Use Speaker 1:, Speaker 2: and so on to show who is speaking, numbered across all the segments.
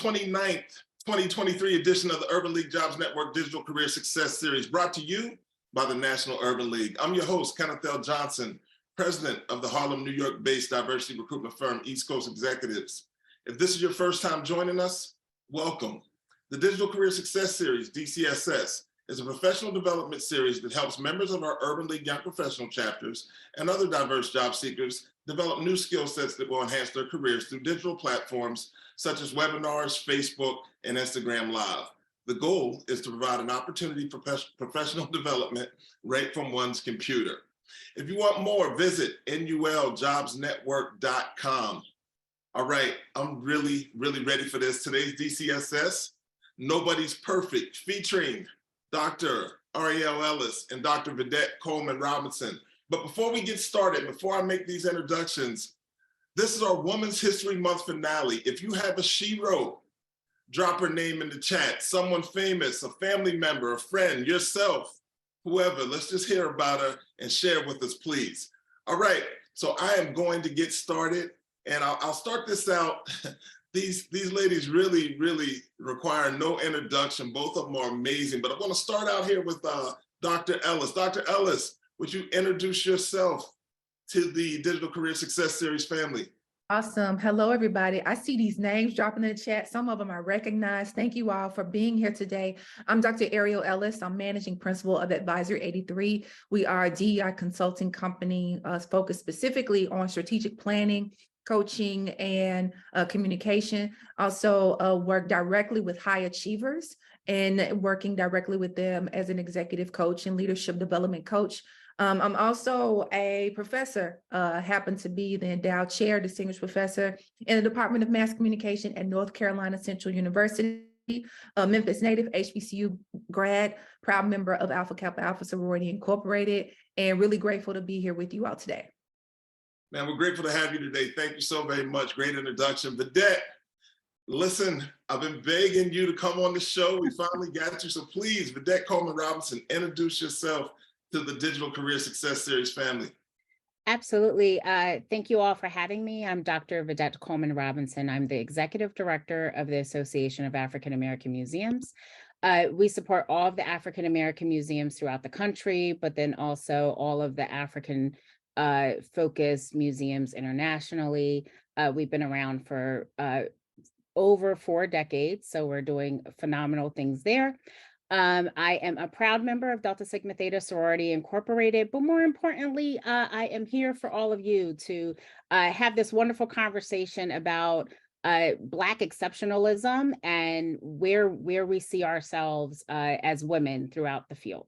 Speaker 1: 29th, 2023 edition of the Urban League Jobs Network Digital Career Success Series, brought to you by the National Urban League. I'm your host, Kenneth L. Johnson, president of the Harlem, New York-based diversity recruitment firm, East Coast Executives. If this is your first time joining us, welcome. The Digital Career Success Series, DCSS, is a professional development series that helps members of our Urban League Young Professional chapters and other diverse job seekers develop new skill sets that will enhance their careers through digital platforms such as webinars, Facebook, and Instagram Live. The goal is to provide an opportunity for professional development right from one's computer. If you want more, visit nuljobsnetwork.com. All right, I'm really ready for this. Today's DCSS, Nobody's Perfect, featuring Dr. Ariel Ellis and Dr. Vedet Coleman-Robinson. But before we get started, before I make these introductions, this is our Women's History Month finale. If you have a she-wrote, drop her name in the chat. Someone famous, a family member, a friend, yourself, whoever. Let's just hear about her and share with us, please. All right, so I am going to get started, and I'll start this out. These ladies really require no introduction. Both of them are amazing, but I want to start out here with Dr. Ellis. Dr. Ellis, would you introduce yourself to the Digital Career Success Series family?
Speaker 2: Awesome. Hello, everybody. I see these names dropping in the chat. Some of them I recognize. Thank you all for being here today. I'm Dr. Ariel Ellis. I'm managing principal of Advisor 83. We are a DEI consulting company focused specifically on strategic planning, coaching, and communication. Also work directly with high achievers and working directly with them as an executive coach and leadership development coach. I'm also a professor, happen to be the endowed chair, distinguished professor in the Department of Mass Communication at North Carolina Central University, a Memphis native, HBCU grad, proud member of Alpha Kappa Alpha Sorority Incorporated, and really grateful to be here with you all today.
Speaker 1: Man, we're grateful to have you today. Thank you so very much. Great introduction. Vedet, listen, I've been begging you to come on the show. We finally got you. So please, Vedet Coleman-Robinson, introduce yourself to the Digital Career Success Series family.
Speaker 3: Absolutely. Thank you all for having me. I'm Dr. Vedet Coleman-Robinson. I'm the Executive Director of the Association of African American Museums. We support all of the African American museums throughout the country, but then also all of the African focused museums internationally. We've been around for over 4 decades, so we're doing phenomenal things there. I am a proud member of Delta Sigma Theta Sorority Incorporated, but more importantly, I am here for all of you to have this wonderful conversation about Black exceptionalism and where we see ourselves as women throughout the field.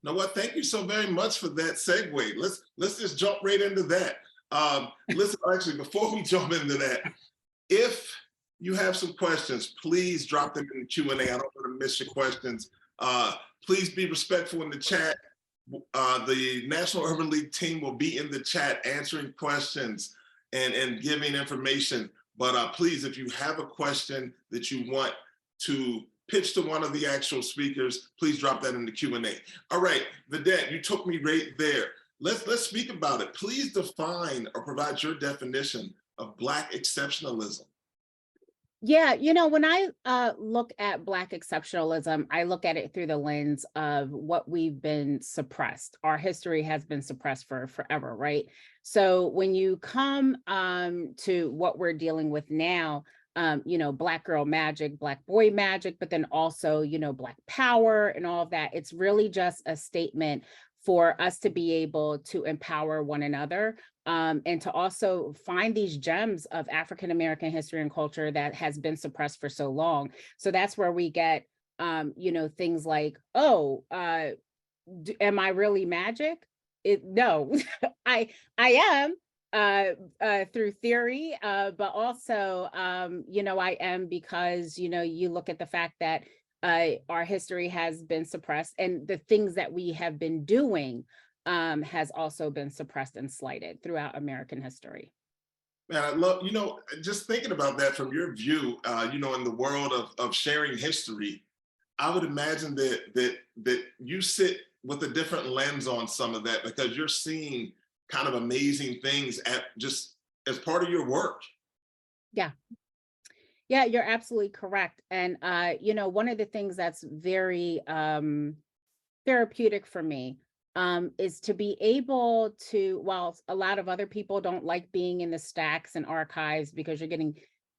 Speaker 1: You know what? Thank you so very much for that segue. Let's just jump right into that. Listen, actually, before we jump into that, if you have some questions, please drop them in the Q&A. I don't want to miss your questions. Please be respectful in the chat. The National Urban League team will be in the chat answering questions and giving information. But please, if you have a question that you want to pitch to one of the actual speakers, please drop that in the Q&A. All right, Vedet, you took me right there. Let's speak about it. Please define or provide your definition of Black exceptionalism.
Speaker 3: Yeah, you know, when I look at Black exceptionalism, I look at it through the lens of what we've been suppressed. Our history has been suppressed for forever, right? So when you come to what we're dealing with now, you know, Black girl magic, Black boy magic, but then also, you know, Black power and all of that, it's really just a statement for us to be able to empower one another and to also find these gems of African American history and culture that has been suppressed for so long. So that's where we get, you know, things like, oh, am I really magic? No, I am through theory, but also, you know, I am because, you know, you look at the fact that our history has been suppressed and the things that we have been doing has also been suppressed and slighted throughout American history.
Speaker 1: Man, I love, you know, just thinking about that from your view, you know, in the world of sharing history, I would imagine that you sit with a different lens on some of that because you're seeing kind of amazing things at just as part of your work.
Speaker 3: Yeah. Yeah, you're absolutely correct. And you know, one of the things that's very therapeutic for me is to be able to, while a lot of other people don't like being in the stacks and archives because you're getting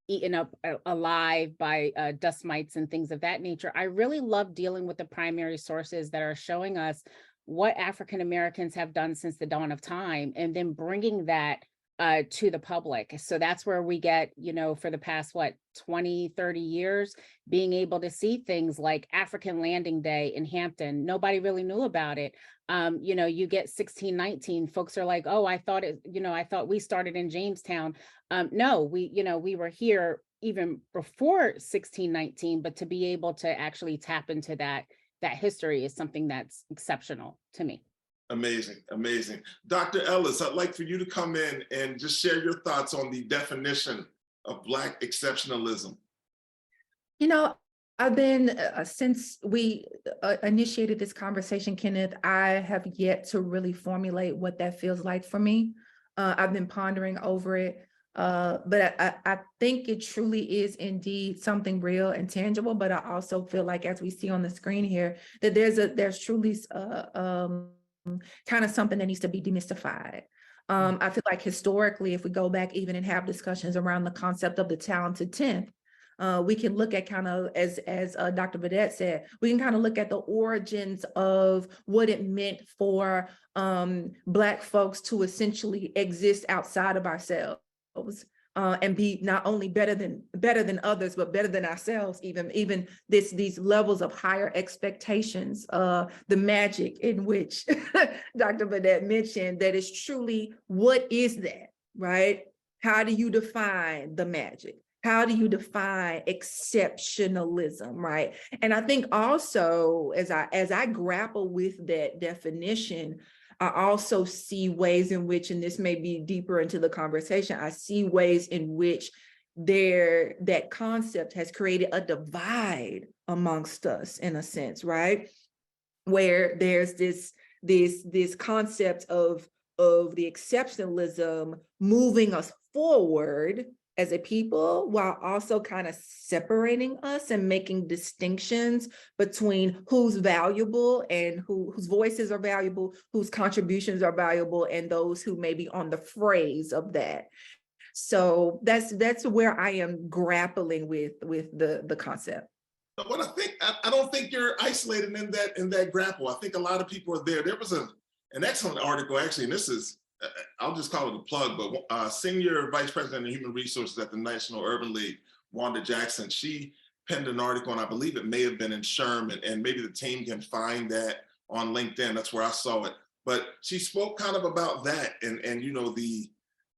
Speaker 3: eaten up alive by dust mites and things of that nature, I really love dealing with the primary sources that are showing us what African Americans have done since the dawn of time, and then bringing that to the public. So that's where we get, you know, for the past, what, 20, 30 years, being able to see things like African Landing Day in Hampton. Nobody really knew about it. You know, you get 1619, folks are like, oh, I thought it, you know, I thought we started in Jamestown. No, we, you know, we were here even before 1619, but to be able to actually tap into that history is something that's exceptional to me.
Speaker 1: Amazing, amazing. Dr. Ellis, I'd like for you to come in and just share your thoughts on the definition of Black exceptionalism.
Speaker 2: You know, I've been, since we initiated this conversation, Kenneth, I have yet to really formulate what that feels like for me. I've been pondering over it, but I think it truly is indeed something real and tangible, but I also feel like, as we see on the screen here, that there's truly kind of something that needs to be demystified. I feel like historically, if we go back even and have discussions around the concept of the talented 10th, we can look at kind of, as Dr. Vedet said, we can kind of look at the origins of what it meant for Black folks to essentially exist outside of ourselves, and be not only better than others, but better than ourselves. Even these levels of higher expectations, the magic in which Dr. Vedet mentioned, that is truly, what is that, right? How do you define the magic? How do you define exceptionalism, right? And I think also, as I grapple with that definition, I also see ways in which, and this may be deeper into the conversation, I see ways in which that concept has created a divide amongst us, in a sense, right? Where there's this concept of the exceptionalism moving us forward as a people, while also kind of separating us and making distinctions between who's valuable and whose voices are valuable, whose contributions are valuable, and those who may be on the phrase of that. So that's where I am grappling with the concept.
Speaker 1: But I don't think you're isolated in that grapple. I think a lot of people are there. There was an excellent article, actually, and this is, I'll just call it a plug, but Senior Vice President of Human Resources at the National Urban League, Wanda Jackson, she penned an article, and I believe it may have been in Sherman, and maybe the team can find that on LinkedIn. That's where I saw it. But she spoke kind of about that and you know, the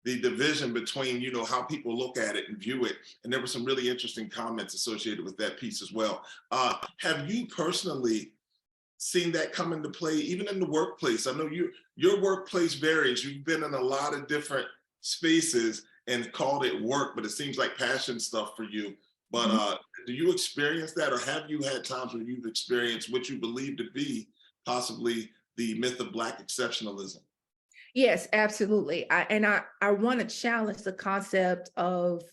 Speaker 1: division between, you know, how people look at it and view it. And there were some really interesting comments associated with that piece as well. Have you personally seen that come into play, even in the workplace? I know your workplace varies. You've been in a lot of different spaces and called it work, but it seems like passion stuff for you. But do you experience that, or have you had times where you've experienced what you believe to be possibly the myth of Black exceptionalism?
Speaker 2: Yes, absolutely. I want to challenge the concept of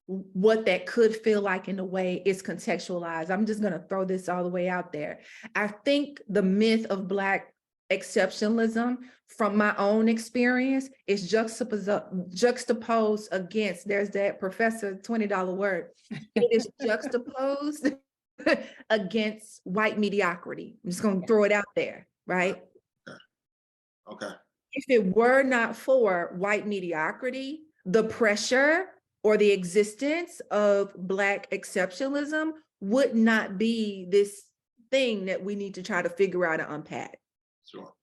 Speaker 2: what that could feel like in a way is contextualized. I'm just going to throw this all the way out there. I think the myth of Black exceptionalism, from my own experience, is juxtaposed against, there's that professor $20 word. It is juxtaposed against white mediocrity. I'm just going to throw it out there, right?
Speaker 1: Okay.
Speaker 2: If it were not for white mediocrity, the pressure or the existence of Black exceptionalism would not be this thing that we need to try to figure out and unpack.
Speaker 1: Sure.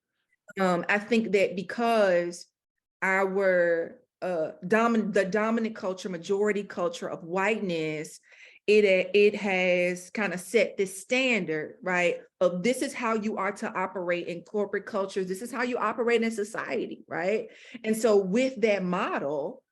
Speaker 2: I think that because our the dominant culture, majority culture of whiteness, it has kind of set this standard, right? Of this is how you are to operate in corporate cultures. This is how you operate in society, right? And so with that model,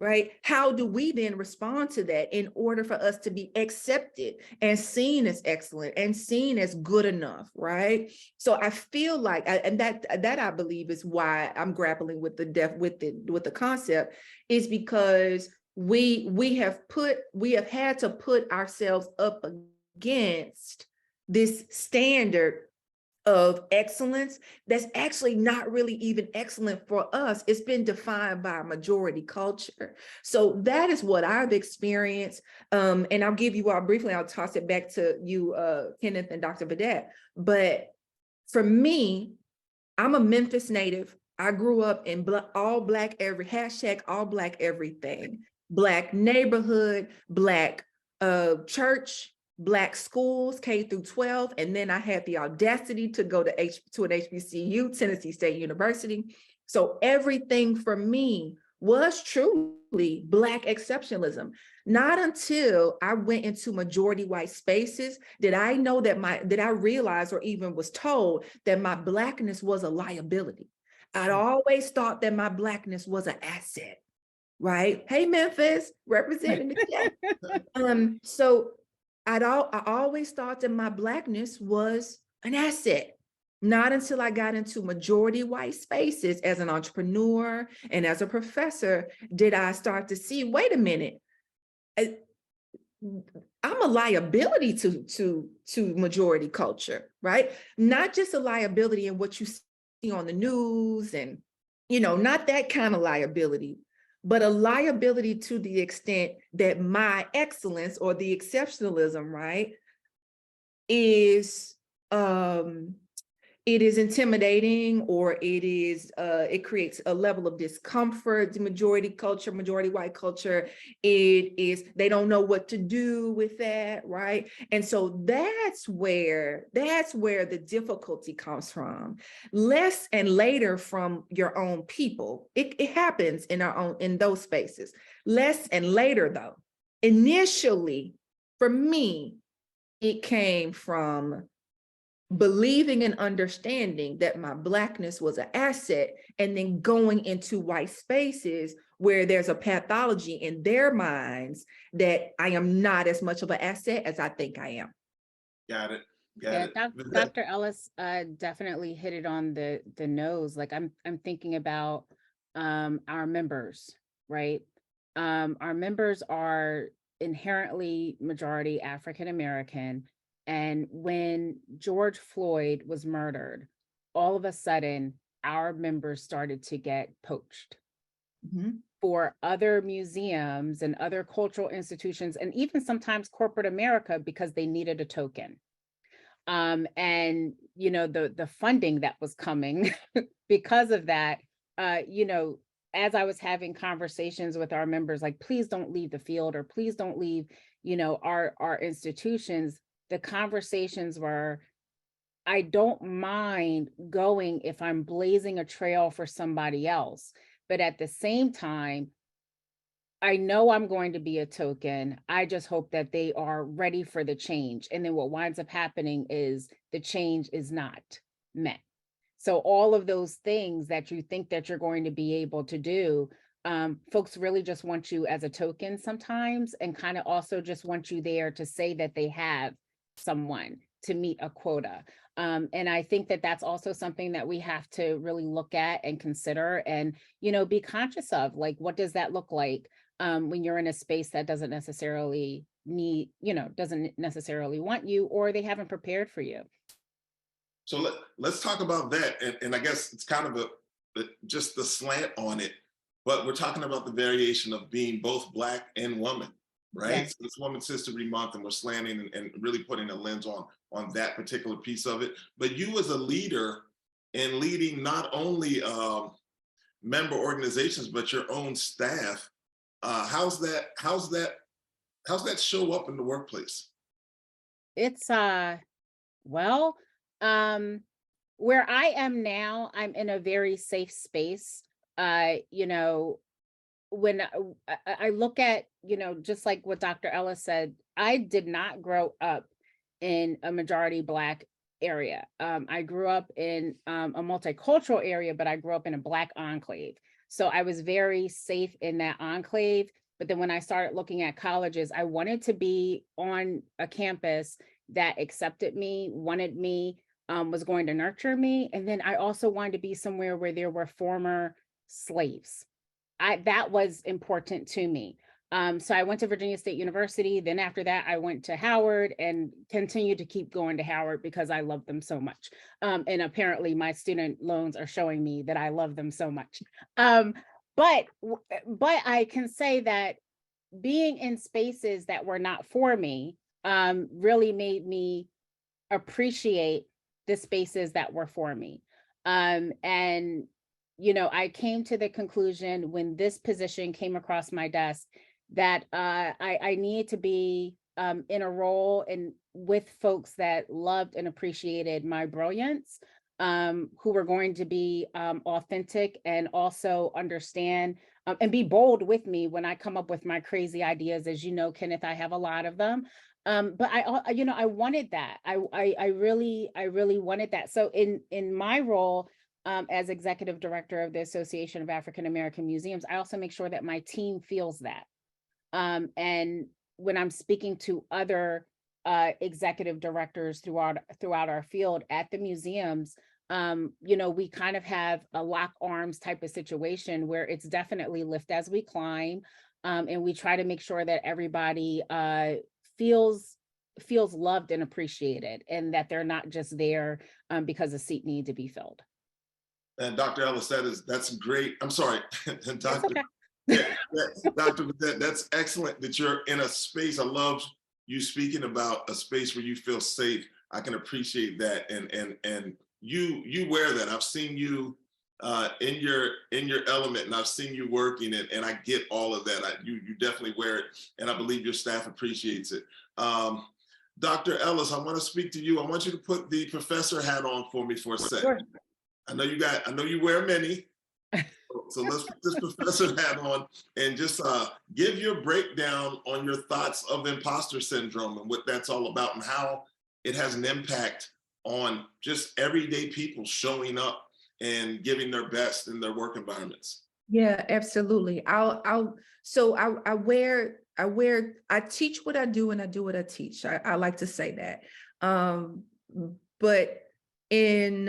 Speaker 2: right, how do we then respond to that in order for us to be accepted and seen as excellent and seen as good enough, right? So I feel like, and that I believe is why I'm grappling with the concept, is because we have had to put ourselves up against this standard of excellence that's actually not really even excellent for us. It's been defined by a majority culture. So that is what I've experienced. And I'll give you all briefly, I'll toss it back to you, Kenneth and Dr. Vedet. But for me, I'm a Memphis native. I grew up in all Black everything. Black neighborhood, Black church, Black schools, K through 12. And then I had the audacity to go to an HBCU, Tennessee State University. So everything for me was truly Black exceptionalism. Not until I went into majority white spaces did I know did I realize or even was told that my Blackness was a liability. I'd always thought that my Blackness was an asset, right? Hey, Memphis, representing the so I always thought that my Blackness was an asset. Not until I got into majority white spaces as an entrepreneur and as a professor did I start to see, wait a minute, I'm a liability to majority culture, right? Not just a liability in what you see on the news and, not that kind of liability, but a liability to the extent that my excellence or the exceptionalism, right, is it is intimidating, or it creates a level of discomfort. The majority culture, majority white culture, they don't know what to do with that, right? And so that's where the difficulty comes from. Less and later from your own people. It happens in those spaces. Less and later though. Initially, for me, it came from believing and understanding that my Blackness was an asset, and then going into white spaces where there's a pathology in their minds that I am not as much of an asset as I think I am.
Speaker 1: Got it.
Speaker 3: Dr. Ellis definitely hit it on the nose. Like I'm thinking about our members, right? Our members are inherently majority African American. And when George Floyd was murdered, all of a sudden, our members started to get poached for other museums and other cultural institutions, and even sometimes corporate America, because they needed a token. And the funding that was coming because of that, as I was having conversations with our members, like, please don't leave the field, or please don't leave, our institutions. The conversations were, I don't mind going if I'm blazing a trail for somebody else, but at the same time, I know I'm going to be a token. I just hope that they are ready for the change. And then what winds up happening is the change is not met. So all of those things that you think that you're going to be able to do, folks really just want you as a token sometimes, and kind of also just want you there to say that they have someone to meet a quota. And I think that that's also something that we have to really look at and consider and, be conscious of, like, what does that look like when you're in a space that doesn't necessarily doesn't necessarily want you, or they haven't prepared for you.
Speaker 1: So let's talk about that. And I guess it's kind of just the slant on it, but we're talking about the variation of being both Black and woman. Right. Yes. So it's Women's History Month, and we're slanting and really putting a lens on that particular piece of it. But you as a leader and leading not only member organizations, but your own staff, how's that show up in the workplace?
Speaker 3: It's where I am now, I'm in a very safe space. When I look at, just like what Dr. Ellis said, I did not grow up in a majority Black area. I grew up in a multicultural area, but I grew up in a Black enclave. So I was very safe in that enclave. But then when I started looking at colleges, I wanted to be on a campus that accepted me, wanted me, was going to nurture me. And then I also wanted to be somewhere where there were former slaves. That was important to me. So I went to Virginia State University. Then after that, I went to Howard and continued to keep going to Howard because I love them so much. And apparently my student loans are showing me that I love them so much. But I can say that being in spaces that were not for me really made me appreciate the spaces that were for me. And, you know, I came to the conclusion when this position came across my desk that I needed to be in a role and with folks that loved and appreciated my brilliance, who were going to be authentic and also understand and be bold with me when I come up with my crazy ideas. As you know, Kenneth, I have a lot of them. But you know, I wanted that. I really wanted that. So in my role as executive director of the Association of African American Museums, I also make sure that my team feels that. And when I'm speaking to other executive directors throughout our field at the museums, you know, we kind of have a lock arms type of situation where it's definitely lift as we climb. And we try to make sure that everybody feels loved and appreciated, and that they're not just there because a seat needs to be filled.
Speaker 1: And Dr. Ellis, that's great. I'm sorry, Dr.
Speaker 3: Okay.
Speaker 1: Dr. That's excellent that you're in a space. I love you speaking about a space where you feel safe. I can appreciate that, and you wear that. I've seen you in your element, and I've seen you working it, and I get all of that. You definitely wear it, and I believe your staff appreciates it. Dr. Ellis, I want to speak to you. I want you to put the professor hat on for me for a second.
Speaker 2: Sure.
Speaker 1: I know you wear many. So let's put this professor hat on and just give your breakdown on your thoughts of imposter syndrome and what that's all about and how it has an impact on just everyday people showing up and giving their best in their work environments.
Speaker 2: Yeah, absolutely. I teach what I do and I do what I teach. I like to say that. But in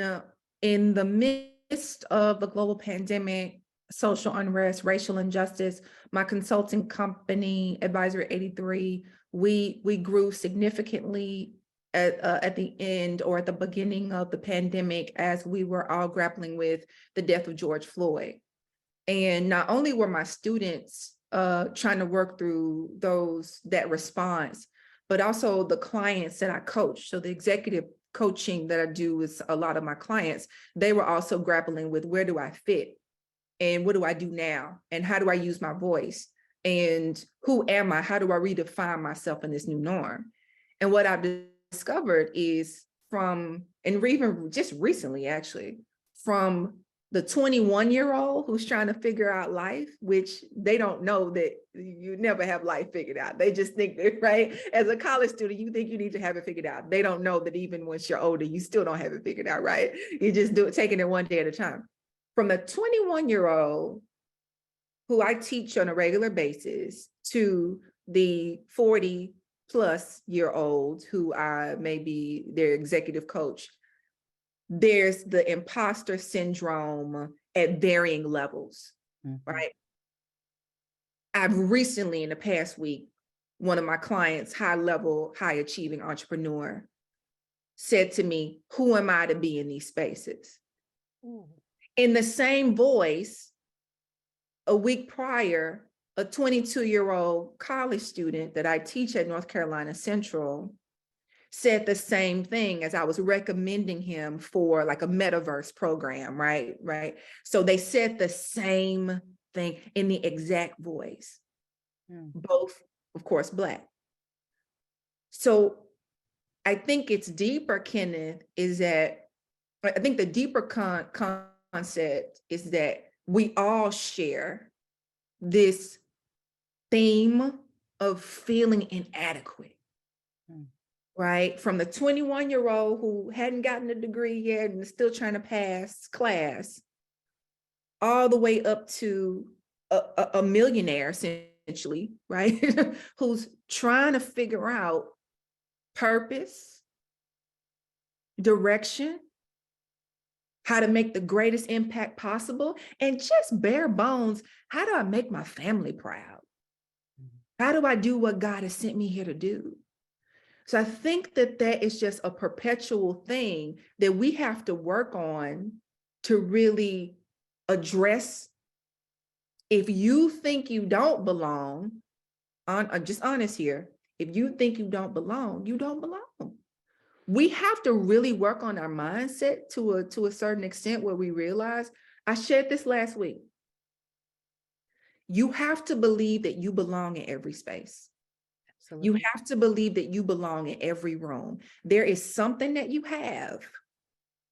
Speaker 2: the midst of the global pandemic, social unrest, racial injustice, my consulting company, Advisory 83, we grew significantly at the end or at the beginning of the pandemic as we were all grappling with the death of George Floyd. And not only were my students trying to work through that response, but also the clients that I coach. So the executive coaching that I do with a lot of my clients, they were also grappling with, where do I fit? And what do I do now? And how do I use my voice? And who am I? How do I redefine myself in this new norm? And what I've discovered is and even just recently, actually, from the 21-year-old who's trying to figure out life, which they don't know that you never have life figured out. They just think that, right? As a college student, you think you need to have it figured out. They don't know that even once you're older, you still don't have it figured out, right? You just taking it one day at a time. From the 21-year-old who I teach on a regular basis to the 40-plus-year-olds who I may be their executive coach, there's the imposter syndrome at varying levels, right? I've recently, in the past week, one of my clients, high achieving entrepreneur, said to me, who am I to be in these spaces? In the same voice, a week prior, a 22-year-old college student that I teach at North Carolina Central said the same thing as I was recommending him for like a metaverse program, right? So they said the same thing in the exact voice, both, of course, Black. So I think it's deeper, Kenneth, is that I think the deeper concept is that we all share this theme of feeling inadequate. Right? From the 21-year-old who hadn't gotten a degree yet and is still trying to pass class, all the way up to a millionaire, essentially, right? Who's trying to figure out purpose, direction, how to make the greatest impact possible, and just bare bones, how do I make my family proud? How do I do what God has sent me here to do? So I think that that is just a perpetual thing that we have to work on to really address. If you think you don't belong, I'm just honest here. If you think you don't belong, you don't belong. We have to really work on our mindset to a certain extent where we realize, I shared this last week. You have to believe that you belong in every space.
Speaker 3: Absolutely.
Speaker 2: You have to believe that you belong in every room. There is something that you have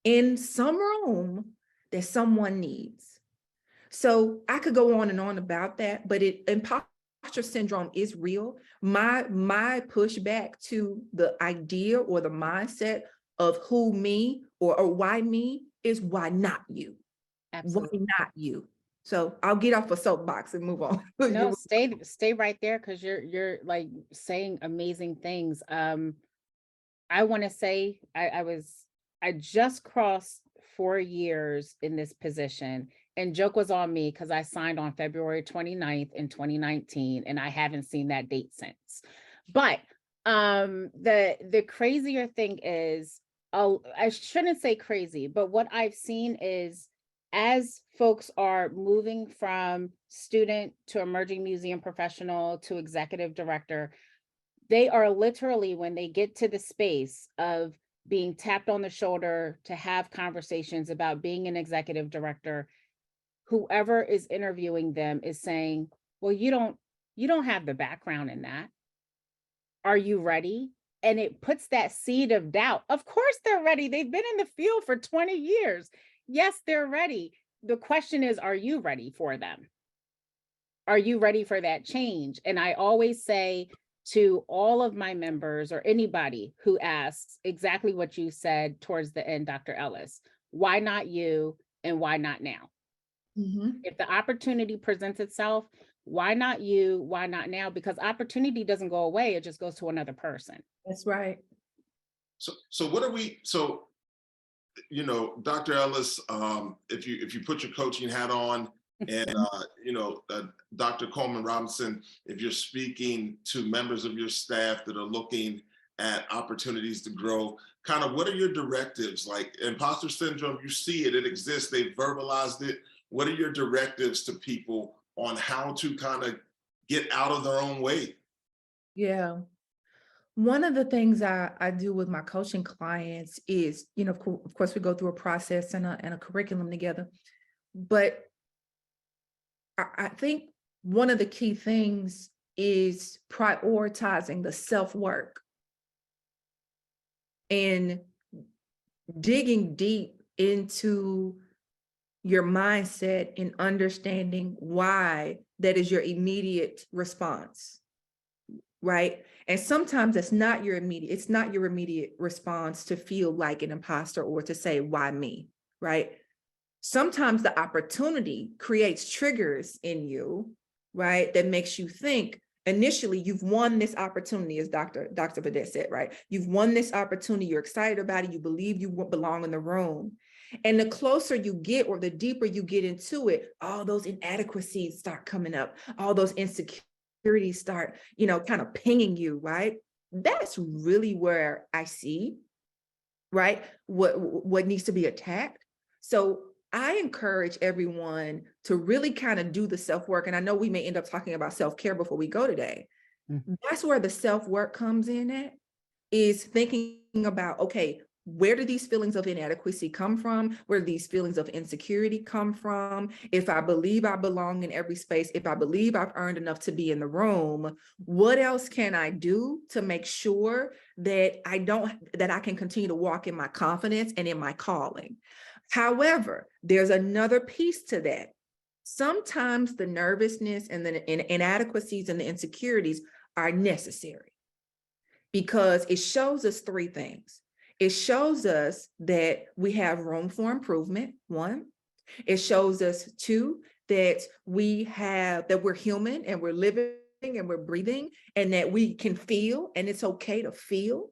Speaker 2: in some room that someone needs. So I could go on and on about that, but imposter syndrome is real. My pushback to the idea or the mindset of who me or why me is why not you?
Speaker 3: Absolutely.
Speaker 2: Why not you? So I'll get off a soapbox and move on.
Speaker 3: No, stay right there, because you're like saying amazing things. I want to say I just crossed 4 years in this position, and joke was on me because I signed on February 29th in 2019, and I haven't seen that date since. But the crazier thing is, I shouldn't say crazy, but what I've seen is, as folks are moving from student to emerging museum professional to executive director, they are literally, when they get to the space of being tapped on the shoulder to have conversations about being an executive director, whoever is interviewing them is saying, well, you don't have the background in that. Are you ready? And it puts that seed of doubt. Of course they're ready. They've been in the field for 20 years. Yes, they're ready. The question is, are you ready for them? Are you ready for that change? And I always say to all of my members, or anybody who asks exactly what you said towards the end, Dr. Ellis, why not you and why not now?
Speaker 2: Mhm.
Speaker 3: If the opportunity presents itself, why not you? Why not now? Because opportunity doesn't go away. It just goes to another person.
Speaker 2: That's right.
Speaker 1: So what are we, so, Dr. Ellis, if you put your coaching hat on, and Dr. Coleman-Robinson, if you're speaking to members of your staff that are looking at opportunities to grow, kind of what are your directives? Like imposter syndrome, you see it exists, they've verbalized it. What are your directives to people on how to kind of get out of their own way?
Speaker 2: Yeah. One of the things I do with my coaching clients is, of course, we go through a process and a curriculum together. But I think one of the key things is prioritizing the self-work and digging deep into your mindset and understanding why that is your immediate response, right? And sometimes it's not your immediate response to feel like an imposter or to say, why me, right? Sometimes the opportunity creates triggers in you, right? That makes you think initially you've won this opportunity, as Dr. Vedet said, right? You've won this opportunity, you're excited about it, you believe you belong in the room. And the closer you get or the deeper you get into it, all those inadequacies start coming up, all those insecurities start, kind of pinging you, right? That's really where I see, right? What needs to be attacked. So I encourage everyone to really kind of do the self-work. And I know we may end up talking about self-care before we go today. Mm-hmm. That's where the self-work comes in at, is thinking about, okay, where do these feelings of inadequacy come from? Where do these feelings of insecurity come from? If I believe I belong in every space, if I believe I've earned enough to be in the room, what else can I do to make sure that I can continue to walk in my confidence and in my calling? However, there's another piece to that. Sometimes the nervousness and the inadequacies and the insecurities are necessary because it shows us three things. It shows us that we have room for improvement, one. It shows us, two, that we're human and we're living and we're breathing and that we can feel and it's okay to feel.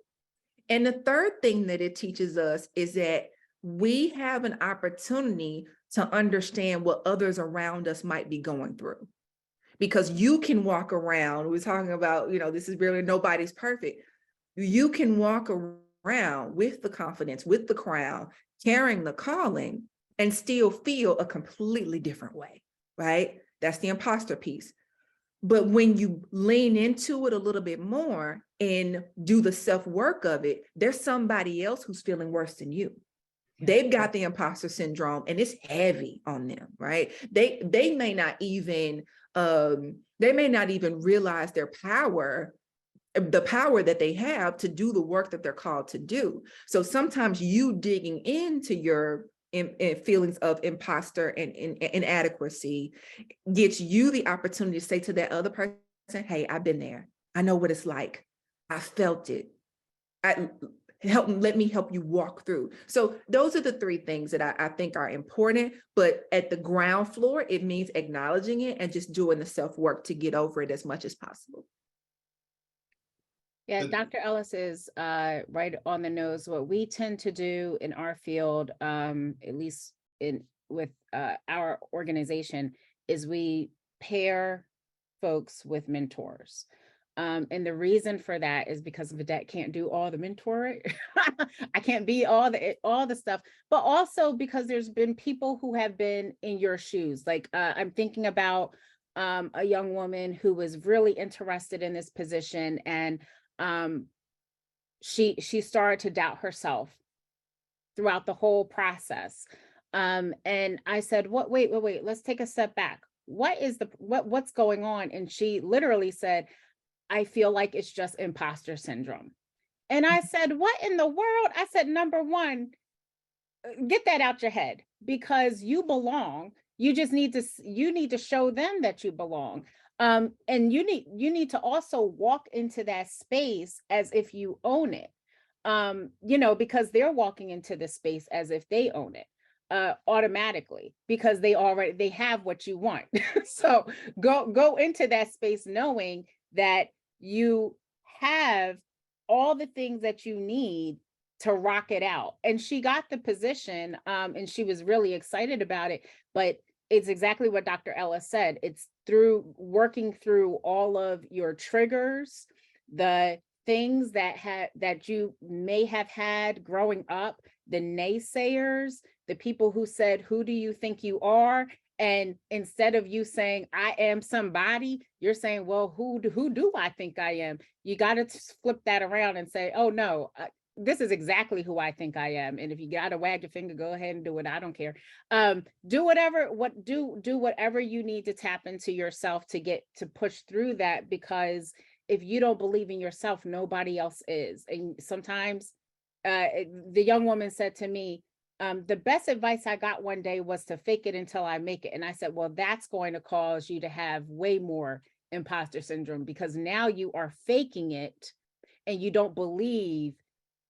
Speaker 2: And the third thing that it teaches us is that we have an opportunity to understand what others around us might be going through. because you can walk around, we're talking about, this is really nobody's perfect. You can walk around with the confidence, with the crown, carrying the calling, and still feel a completely different way, right? That's the imposter piece. But when you lean into it a little bit more and do the self-work of it, there's somebody else who's feeling worse than you. They've got the imposter syndrome and it's heavy on them, right? They may not even realize their power, the power that they have to do the work that they're called to do. So sometimes you digging into your feelings of imposter and inadequacy gets you the opportunity to say to that other person, hey, I've been there. I know what it's like. I felt it. Let me help you walk through. So those are the three things that I think are important, but at the ground floor, it means acknowledging it and just doing the self-work to get over it as much as possible.
Speaker 3: Yeah, Dr. Ellis is right on the nose. What we tend to do in our field, at least with our organization, is we pair folks with mentors. And the reason for that is because Vedet can't do all the mentoring. I can't be all the stuff, but also because there's been people who have been in your shoes. Like I'm thinking about a young woman who was really interested in this position, and she started to doubt herself throughout the whole process. And I said, wait, let's take a step back. What's going on? And she literally said, I feel like it's just imposter syndrome. And I said, what in the world? I said, number one, get that out your head, because you belong. You need to show them that you belong. And you need to also walk into that space as if you own it. Because they're walking into the space as if they own it automatically, because they have what you want. So go into that space knowing that you have all the things that you need to rock it out. And she got the position, and she was really excited about it. But it's exactly what Dr. Ellis said. It's through working through all of your triggers, the things that you may have had growing up, the naysayers, the people who said, who do you think you are? And instead of you saying, I am somebody, you're saying, well, who do I think I am? You got to flip that around and say, oh, no, this is exactly who I think I am. And if you got to wag your finger, go ahead and do it. I don't care. Do whatever you need to tap into yourself to push through that, because if you don't believe in yourself, nobody else is. And sometimes the young woman said to me, the best advice I got one day was to fake it until I make it. And I said, well, that's going to cause you to have way more imposter syndrome, because now you are faking it and you don't believe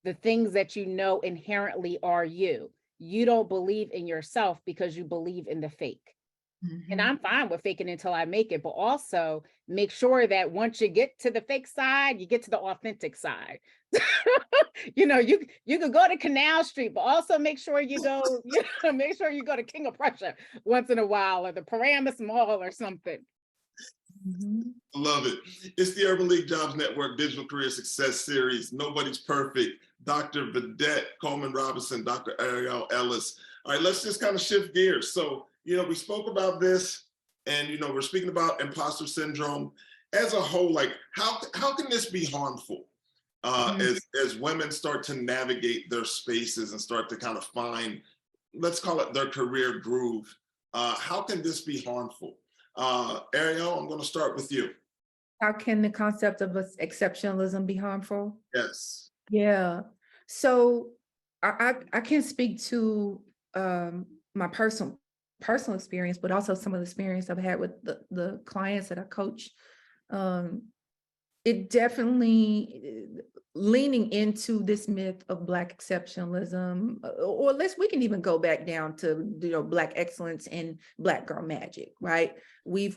Speaker 3: the things that you know inherently are you. You don't believe in yourself because you believe in the fake. Mm-hmm. And I'm fine with faking until I make it, but also make sure that once you get to the fake side, you get to the authentic side. You could go to Canal Street, but also make sure you go to King of Prussia once in a while, or the Paramus Mall or something.
Speaker 1: Mm-hmm. I love it. It's the Urban League Jobs Network Digital Career Success Series. Nobody's perfect. Dr. Vedet Coleman-Robinson, Dr. Ariel Ellis. All right, let's just kind of shift gears. So, we spoke about this, and, we're speaking about imposter syndrome as a whole. Like, how can this be harmful as women start to navigate their spaces and start to kind of find, let's call it their career groove? How can this be harmful? Ariel, I'm going to start with you.
Speaker 2: How can the concept of exceptionalism be harmful?
Speaker 1: Yes.
Speaker 2: Yeah. So I can speak to my personal experience, but also some of the experience I've had with the clients that I coach. It definitely leaning into this myth of Black exceptionalism, or we can even go back down to Black excellence and Black girl magic, right? We've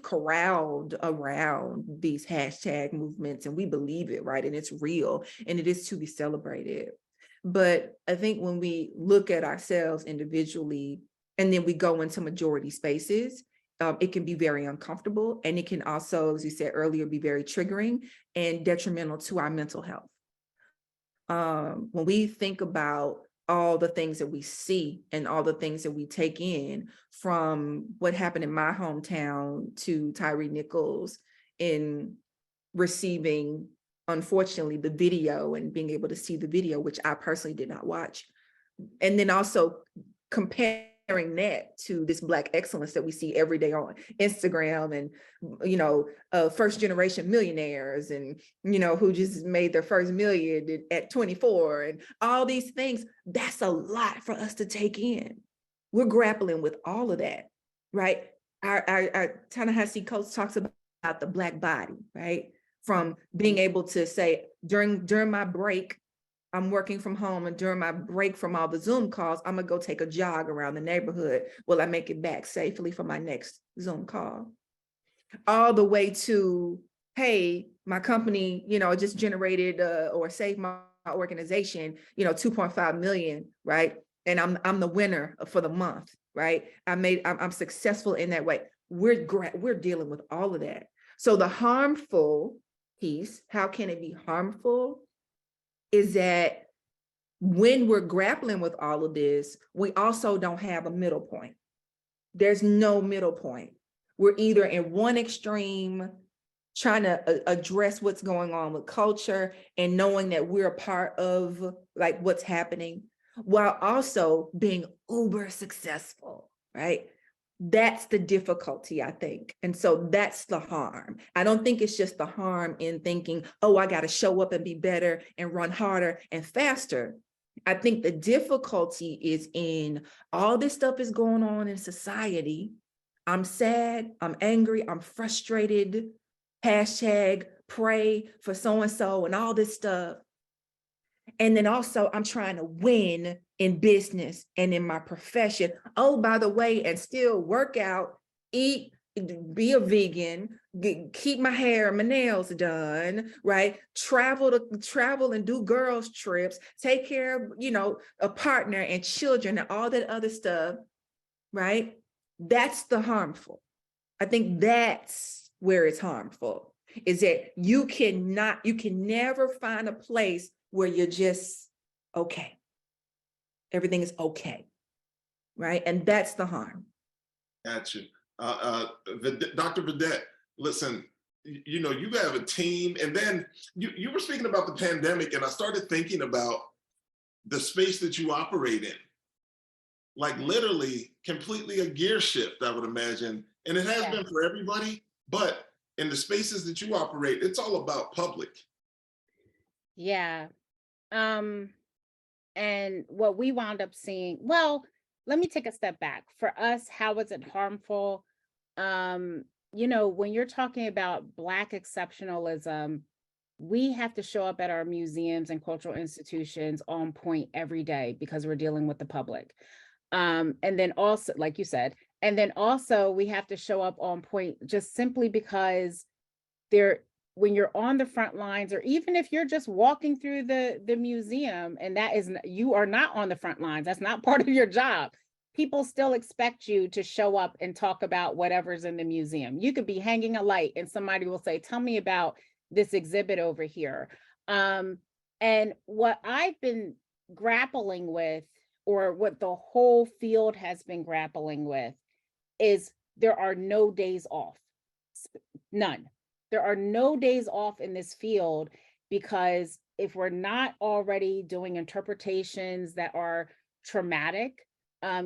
Speaker 2: corralled around these hashtag movements, and we believe it, right? And it's real, and it is to be celebrated. But I think when we look at ourselves individually, and then we go into majority spaces, it can be very uncomfortable, and it can also, as you said earlier, be very triggering and detrimental to our mental health. When we think about all the things that we see and all the things that we take in, from what happened in my hometown to Tyree Nichols in receiving, unfortunately, the video and being able to see the video, which I personally did not watch. And then also comparing that to this Black excellence that we see every day on Instagram, and first generation millionaires, and who just made their first million at 24, and all these things. That's a lot for us to take in. We're grappling with all of that, right? Our Ta-Nehisi coach talks about the Black body, right? From being able to say during my break, I'm working from home, and during my break from all the Zoom calls, I'm gonna go take a jog around the neighborhood. Will I make it back safely for my next Zoom call? All the way to, hey, my company, just generated or saved my organization, 2.5 million, right? And I'm the winner for the month, right? I'm successful in that way. We're dealing with all of that. So the harmful piece, how can it be harmful? Is that when we're grappling with all of this, we also don't have a middle point. There's no middle point. We're either in one extreme, trying to address what's going on with culture and knowing that we're a part of like what's happening, while also being uber successful, right? That's the difficulty, I think. And so that's the harm. I don't think it's just the harm in thinking, oh, I got to show up and be better and run harder and faster. I think the difficulty is in all this stuff is going on in society. I'm sad, I'm angry, I'm frustrated, hashtag pray for so-and-so and all this stuff. And then also I'm trying to win in business and in my profession. Oh, by the way, and still work out, eat, be a vegan, keep my hair and my nails done, right? Travel and do girls trips, take care of, a partner and children and all that other stuff, right? That's the harmful. I think that's where it's harmful, is that you can never find a place where you're just okay. Everything is okay, right? And that's the harm.
Speaker 1: Gotcha. Dr. Vedet, listen, you have a team, and then you were speaking about the pandemic, and I started thinking about the space that you operate in, like literally completely a gear shift, I would imagine. And it has been for everybody, but in the spaces that you operate, it's all about public.
Speaker 3: Yeah. And what we wound up seeing, well, let me take a step back. For us, how was it harmful? When you're talking about Black exceptionalism, we have to show up at our museums and cultural institutions on point every day because we're dealing with the public. And then also, like you said, and then also we have to show up on point just simply because when you're on the front lines, or even if you're just walking through the museum, and you are not on the front lines, that's not part of your job. People still expect you to show up and talk about whatever's in the museum. You could be hanging a light and somebody will say, tell me about this exhibit over here. And what I've been grappling with, or what the whole field has been grappling with, is there are no days off. None. There are no days off in this field, because if we're not already doing interpretations that are traumatic,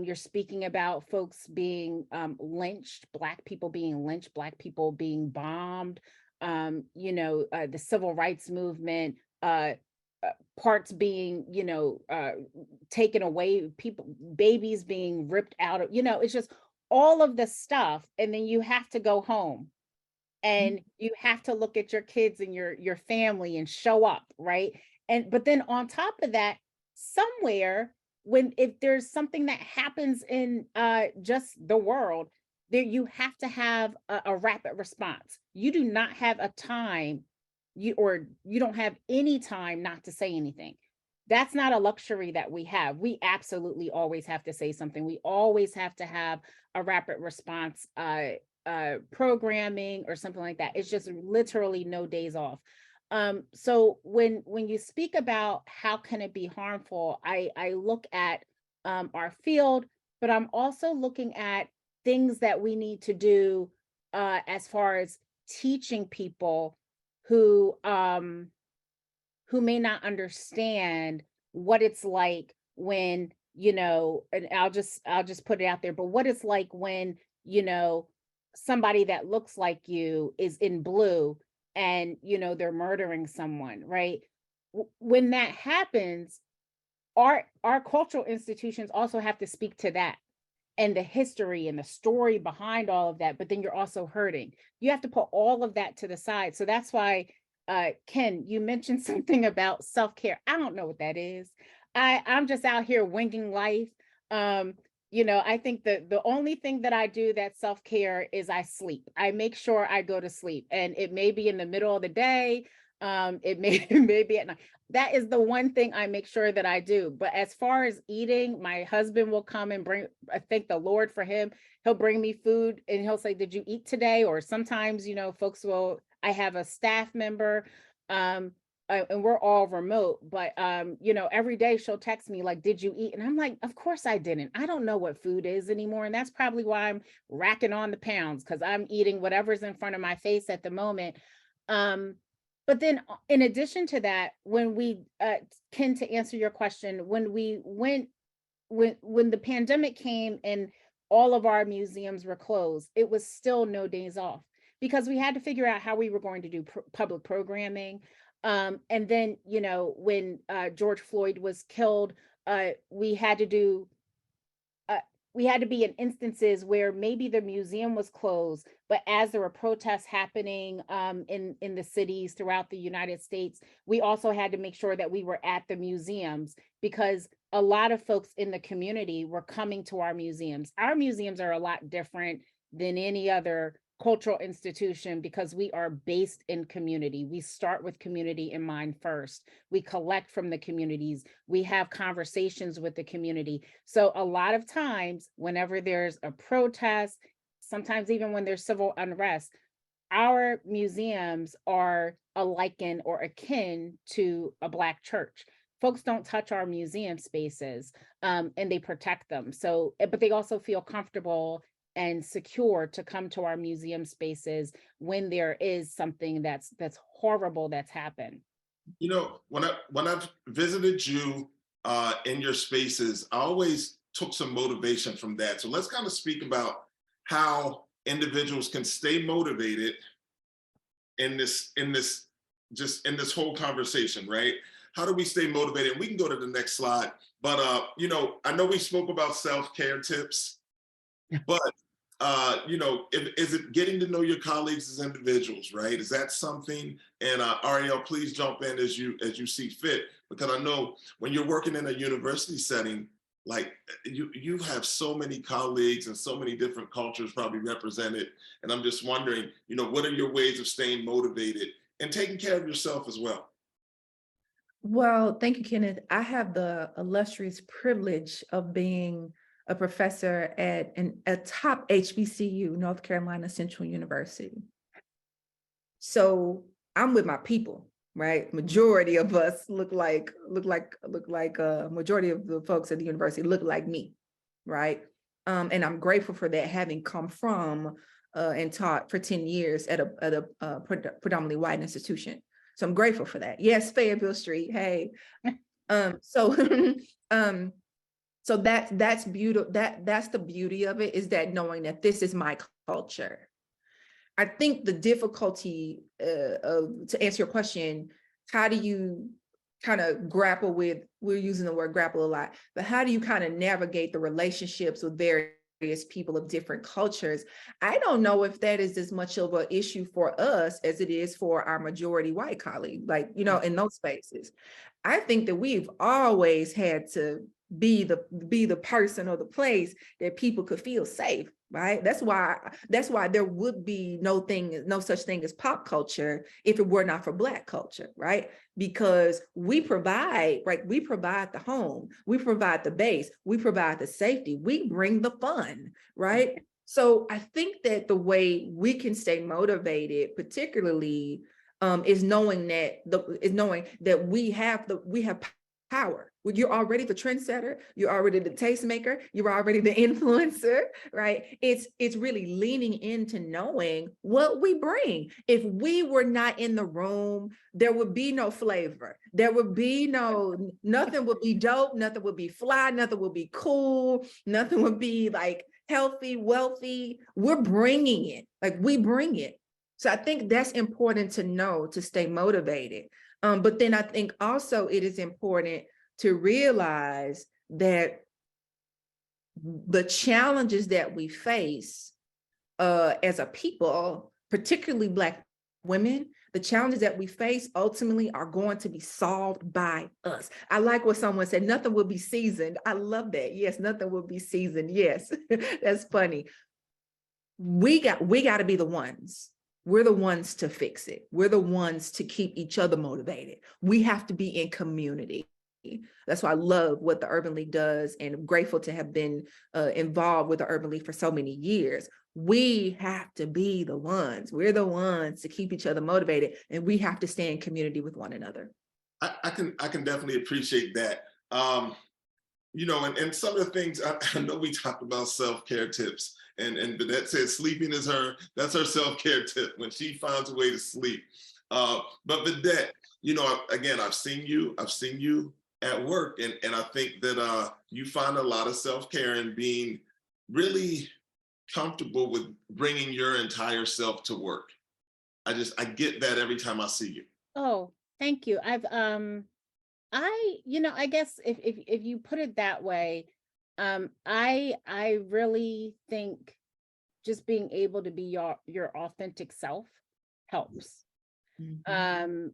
Speaker 3: you're speaking about folks being lynched, Black people being lynched, Black people being bombed, the civil rights movement, parts being, taken away, babies being ripped out of, it's just all of this stuff. And then you have to go home and you have to look at your kids and your family and show up, right? But then on top of that, somewhere, if there's something that happens in just the world, there you have to have a rapid response. You do not have a time, you don't have any time not to say anything. That's not a luxury that we have. We absolutely always have to say something. We always have to have a rapid response programming or something like that. It's just literally no days off. So when you speak about how can it be harmful, I look at our field, but I'm also looking at things that we need to do as far as teaching people who may not understand what it's like when, and I'll just put it out there, but what it's like when, somebody that looks like you is in blue and, they're murdering someone, right? When that happens, our cultural institutions also have to speak to that and the history and the story behind all of that, but then you're also hurting. You have to put all of that to the side. So that's why Ken, you mentioned something about self-care. I don't know what that is. I'm just out here winging life. I think the only thing that I do that's self-care is I sleep. I make sure I go to sleep, and it may be in the middle of the day. It may be at night. That is the one thing I make sure that I do. But as far as eating, my husband will come and bring, I thank the Lord for him. He'll bring me food and he'll say, "Did you eat today?" Or sometimes, folks will, I have a staff member, and we're all remote, but every day she'll text me like, "Did you eat?" And I'm like, "Of course I didn't. I don't know what food is anymore." And that's probably why I'm racking on the pounds, because I'm eating whatever's in front of my face at the moment. But then in addition to that, when we Ken, to answer your question, when the pandemic came and all of our museums were closed, it was still no days off, because we had to figure out how we were going to do public programming. And then, when George Floyd was killed, we had to be in instances where maybe the museum was closed, but as there were protests happening in the cities throughout the United States, we also had to make sure that we were at the museums, because a lot of folks in the community were coming to our museums. Our museums are a lot different than any other cultural institution, because we are based in community. We start with community in mind first. We collect from the communities. We have conversations with the community. So a lot of times, whenever there's a protest, sometimes even when there's civil unrest, our museums are a liken or akin to a Black church. Folks don't touch our museum spaces, and they protect them. So, but they also feel comfortable and secure to come to our museum spaces when there is something that's horrible that's happened.
Speaker 1: When I've visited you in your spaces, I always took some motivation from that. So let's kind of speak about how individuals can stay motivated in this whole conversation, right? How do we stay motivated? And we can go to the next slide. But I know we spoke about self-care tips, but is it getting to know your colleagues as individuals, right? Is that something? And Ariel, please jump in as you see fit, because I know when you're working in a university setting, like you have so many colleagues and so many different cultures probably represented. And I'm just wondering, what are your ways of staying motivated and taking care of yourself as well?
Speaker 2: Well, thank you, Kenneth. I have the illustrious privilege of being a professor at a top HBCU, North Carolina Central University. So I'm with my people, right? Majority of us look like majority of the folks at the university look like me, right? And I'm grateful for that, having come from and taught for 10 years at a predominantly white institution. So I'm grateful for that. Yes, Fayetteville Street. Hey, so that's beautiful. That's the beauty of it, is that knowing that this is my culture. I think the difficulty to answer your question, how do you kind of grapple with, we're using the word grapple a lot, but how do you kind of navigate the relationships with various people of different cultures? I don't know if that is as much of an issue for us as it is for our majority white colleague, in those spaces. I think that we've always had to be the person or the place that people could feel safe, right? That's why there would be no such thing as pop culture if it were not for Black culture, right? Because we provide, right? We provide the home, we provide the base, we provide the safety, we bring the fun, right? So I think that the way we can stay motivated, particularly, is knowing that we have power. You're already the trendsetter, you're already the tastemaker, you're already the influencer, right? It's really leaning into knowing what we bring. If we were not in the room, there would be no flavor. There would be nothing would be dope, nothing would be fly, nothing would be cool, nothing would be like healthy, wealthy. We're bringing it, like we bring it. So I think that's important to know to stay motivated. But then I think also it is important to realize that the challenges that we face as a people, particularly Black women, the challenges that we face ultimately are going to be solved by us. I like what someone said, nothing will be seasoned. I love that. Yes, nothing will be seasoned. Yes, that's funny. We got to be the ones. We're the ones to fix it. We're the ones to keep each other motivated. We have to be in community. That's why I love what the Urban League does, and I'm grateful to have been involved with the Urban League for so many years. We have to be the ones. We're the ones to keep each other motivated, and we have to stay in community with one another.
Speaker 1: I can definitely appreciate that. And some of the things, I know we talked about self-care tips, and Vedet said sleeping is that's her self-care tip when she finds a way to sleep. But Vedet, again, I've seen you at work, and I think that you find a lot of self-care in being really comfortable with bringing your entire self to work. I get that every time I see you.
Speaker 3: Oh, thank you. I guess if you put it that way, I really think just being able to be your authentic self helps.
Speaker 2: Mhm.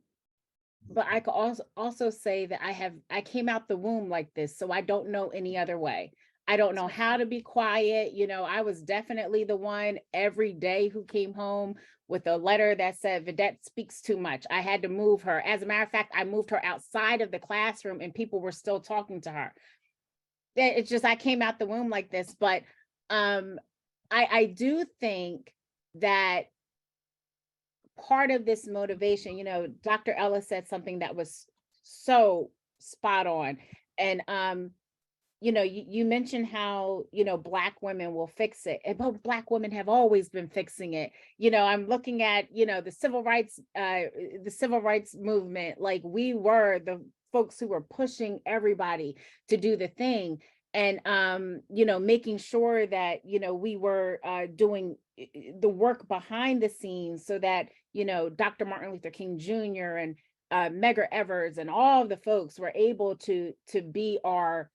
Speaker 3: But I could also say that I came out the womb like this, so I don't know any other way. I don't know how to be quiet. I was definitely the one every day who came home with a letter that said, Vedet speaks too much. I had to move her. As a matter of fact, I moved her outside of the classroom and people were still talking to her. It's just, I came out the womb like this, but I do think that part of this motivation, Dr. Ellis said something that was so spot on. And you mentioned how Black women will fix it, but Black women have always been fixing it. I'm looking at the civil rights movement. Like, we were the folks who were pushing everybody to do the thing, and making sure that we were doing the work behind the scenes, so that Dr. Martin Luther King Jr. and Medgar Evers and all of the folks were able to be our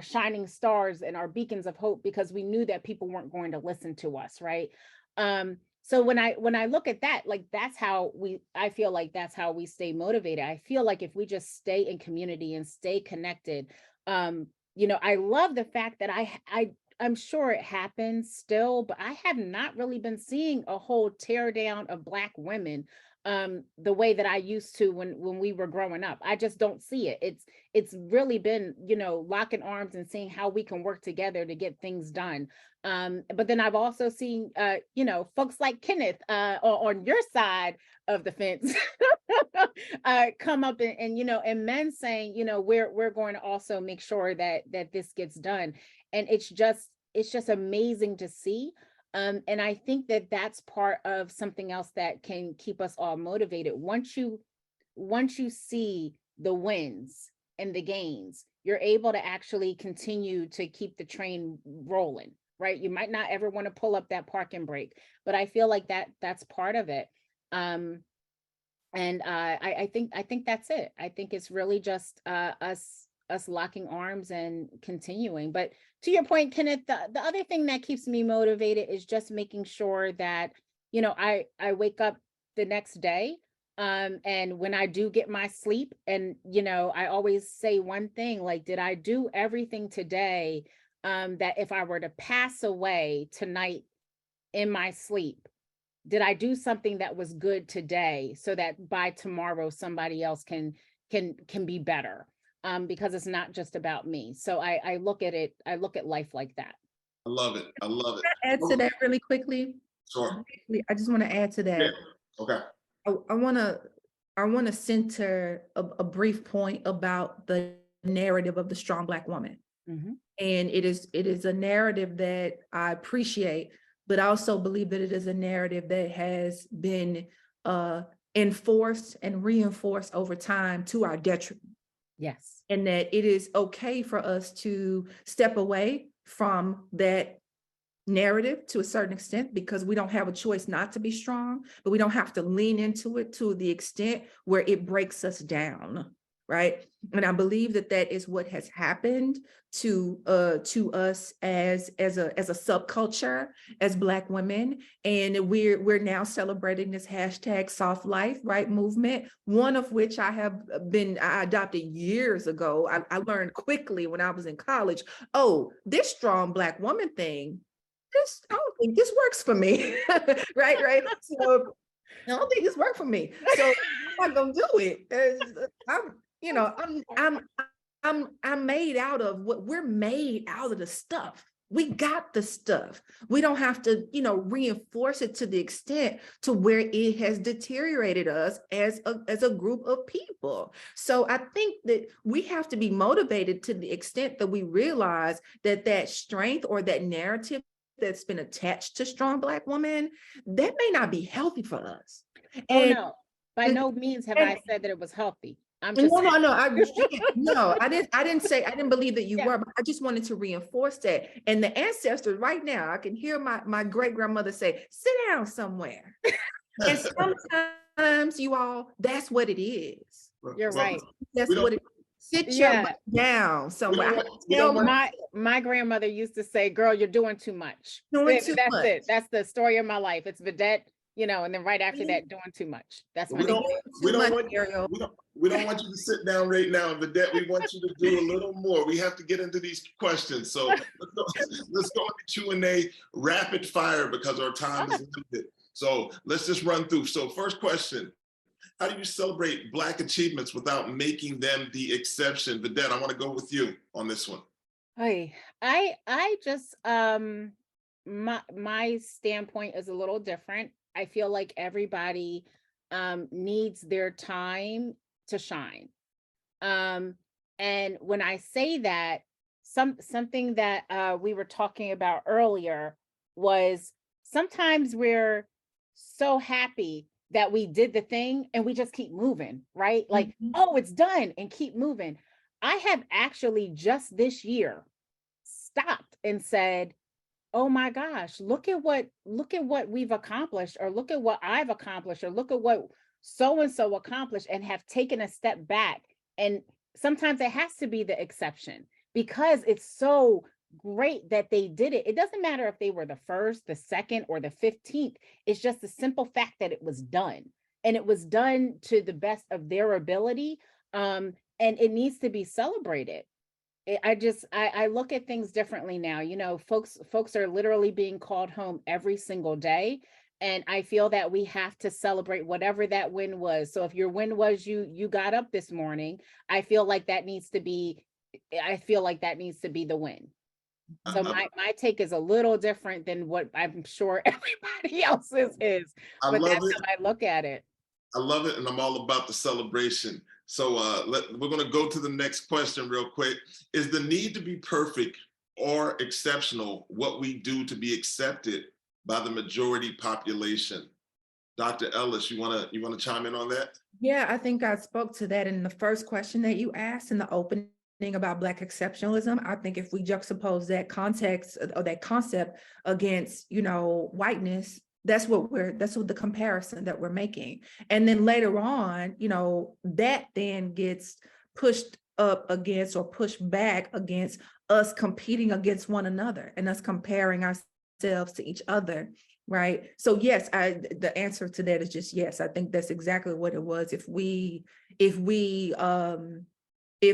Speaker 3: shining stars and our beacons of hope, because we knew that people weren't going to listen to us, right? So when I look at that, like, I feel like that's how we stay motivated. I feel like if we just stay in community and stay connected, I love the fact that I'm sure it happens still, but I have not really been seeing a whole tear down of Black women the way that I used to when we were growing up. I just don't see it. It's really been, locking arms and seeing how we can work together to get things done. But then I've also seen, folks like Kenneth on your side of the fence come up and men saying, we're going to also make sure that this gets done. And it's just amazing to see. And I think that that's part of something else that can keep us all motivated. Once you see the wins and the gains, you're able to actually continue to keep the train rolling, right? You might not ever want to pull up that parking brake, but I feel like that's part of it. And I think that's it. I think it's really just us locking arms and continuing. But to your point, Kenneth, the other thing that keeps me motivated is just making sure that, I wake up the next day And when I do get my sleep, and I always say one thing, like, did I do everything today that if I were to pass away tonight in my sleep, did I do something that was good today so that by tomorrow somebody else can be better? Because it's not just about me. So I look at it, I look at life like that.
Speaker 1: I love it. I love it.
Speaker 2: Can I add to that really quickly?
Speaker 1: Sure.
Speaker 2: I just want to add to that.
Speaker 1: Yeah. Okay.
Speaker 2: I want to center a brief point about the narrative of the strong Black woman.
Speaker 3: Mhm.
Speaker 2: And it is a narrative that I appreciate, but I also believe that it is a narrative that has been enforced and reinforced over time to our detriment.
Speaker 3: Yes.
Speaker 2: And that it is okay for us to step away from that narrative to a certain extent, because we don't have a choice not to be strong, but we don't have to lean into it to the extent where it breaks us down, right? And I believe that that is what has happened to us as a subculture, as Black women. And we're now celebrating this hashtag soft life, right, movement, one of which I adopted years ago. I learned quickly when I was in college, oh, this strong Black woman thing, I don't think this works for me. right. So I don't think this worked for me. So I'm not gonna do it. I'm made out of what we're made out of the stuff. We got the stuff. We don't have to, reinforce it to the extent to where it has deteriorated us as a group of people. So I think that we have to be motivated to the extent that we realize that strength or that narrative that's been attached to strong Black women, that may not be healthy for us. And
Speaker 3: No, by no means have I said that it was healthy. I'm just
Speaker 2: no,
Speaker 3: saying.
Speaker 2: I didn't believe that you
Speaker 3: Yeah.
Speaker 2: were, but I just wanted to reinforce that. And the ancestors right now, I can hear my great grandmother say, sit down somewhere. And sometimes you all, that's what it is.
Speaker 3: You're right.
Speaker 2: That's what it is. Sit your butt down somewhere.
Speaker 3: My grandmother used to say, girl, you're doing too much.
Speaker 2: Doing too
Speaker 3: That's
Speaker 2: much.
Speaker 3: it. That's the story of my life. It's Vedet, and then right after that, doing too much. That's my name.
Speaker 1: We don't want you to sit down right now, Vedet. We want you to do a little more. We have to get into these questions. So let's go into Q&A rapid fire because our time is limited. So let's just run through. So first question, how do you celebrate Black achievements without making them the exception? Vedet, I want to go with you on this one.
Speaker 3: I just, my standpoint is a little different. I feel like everybody needs their time to shine. And when I say that, something that we were talking about earlier was sometimes we're so happy that we did the thing and we just keep moving, right? Like, oh, it's done, and keep moving. I have actually just this year stopped and said, oh my gosh, look at what we've accomplished, or look at what I've accomplished, or look at what so-and-so accomplished, and have taken a step back. And sometimes it has to be the exception because it's so great that they did it. It doesn't matter if they were the first, the second, or the 15th. It's just the simple fact that it was done, and it was done to the best of their ability. And it needs to be celebrated. I look at things differently now. Folks are literally being called home every single day. And I feel that we have to celebrate whatever that win was. So if your win was you got up this morning, I feel like that needs to be the win. So my take is a little different than what I'm sure everybody else's is, but that's how I look at it.
Speaker 1: I love it, and I'm all about the celebration. So we're going to go to the next question real quick. Is the need to be perfect or exceptional what we do to be accepted by the majority population? Dr. Ellis, you want to chime in on that?
Speaker 2: Yeah, I think I spoke to that in the first question that you asked in the opening about Black exceptionalism. I think if we juxtapose that context or that concept against, whiteness, that's what the comparison that we're making. And then later on, that then gets pushed up against or pushed back against us competing against one another and us comparing ourselves to each other. right? So yes, the answer to that is just yes. I think that's exactly what it was. If